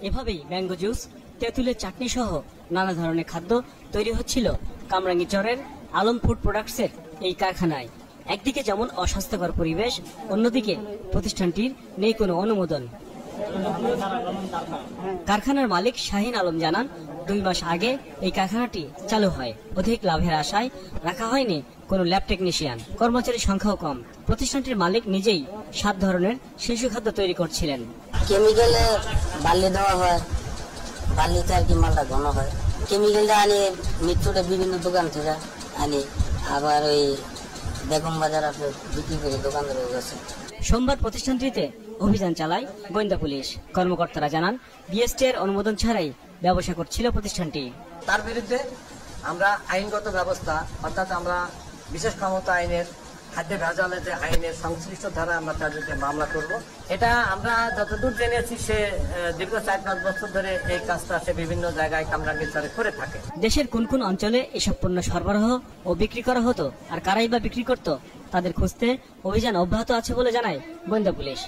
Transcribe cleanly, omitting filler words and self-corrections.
এভাবেই mango juice, তেঁতুলের চাটনি সহ নানা ধরনের খাদ্য তৈরি হচ্ছিল কামরাঙ্গীরচরের আলম ফুড প্রোডাক্টসের এই কারখানায়। একদিকে যেমন অস্বাস্থ্যকর পরিবেশ, অন্যদিকে প্রতিষ্ঠানটির নেই কোনো অনুমোদন। কারখানার মালিক শাহিন আলম জানান, 2 মাস আগে এই কারখানাটি চালু হয়। অধিক লাভের আশায় রাখা হয়নি কোনো ল্যাব টেকনিশিয়ান, কর্মচারীর সংখ্যাও কম। প্রতিষ্ঠানটির মালিক নিজেই 7 ধরনের শিশু খাদ্য তৈরি করছিলেন। কেমিক্যালে বালি দেওয়া হয়, বালিতে আর কি মালটা ঘন হয়। কেমিক্যালটা আনি মিত্রটা বিভিন্ন দোকান থেকে আনি, আবার ওই বেগম বাজার আপনি বিক্রি করে দোকানদারের কাছে। সোমবার প্রতিষ্ঠানটিতে অভিযান চালায় গোয়েন্দা পুলিশ। কর্মকর্তারা জানান, বিএসটি এর অনুমোদন ছাড়াই ব্যবসা করছিল প্রতিষ্ঠানটি। তার বিরুদ্ধে আমরা আইনগত ব্যবস্থা, অর্থাৎ আমরা বিশেষ ক্ষমতা আইনের খাদ্য ভেজালের যে আইনের সংশ্লিষ্ট ধারা আমরা তার বিরুদ্ধে মামলা করব। এটা আমরা যতদূর জেনেছি, সে দীর্ঘ 4-5 বছর ধরে এই কাজটা সে বিভিন্ন জায়গায় কামরাঙ্গীরচরে করে থাকে। দেশের কোন কোন অঞ্চলে এসব পণ্য সরবরাহ ও বিক্রি করা হতো, আর কারাই বা বিক্রি করত, তাদের খুঁজতে অভিযান অব্যাহত আছে বলে জানায় গোয়েন্দা পুলিশ।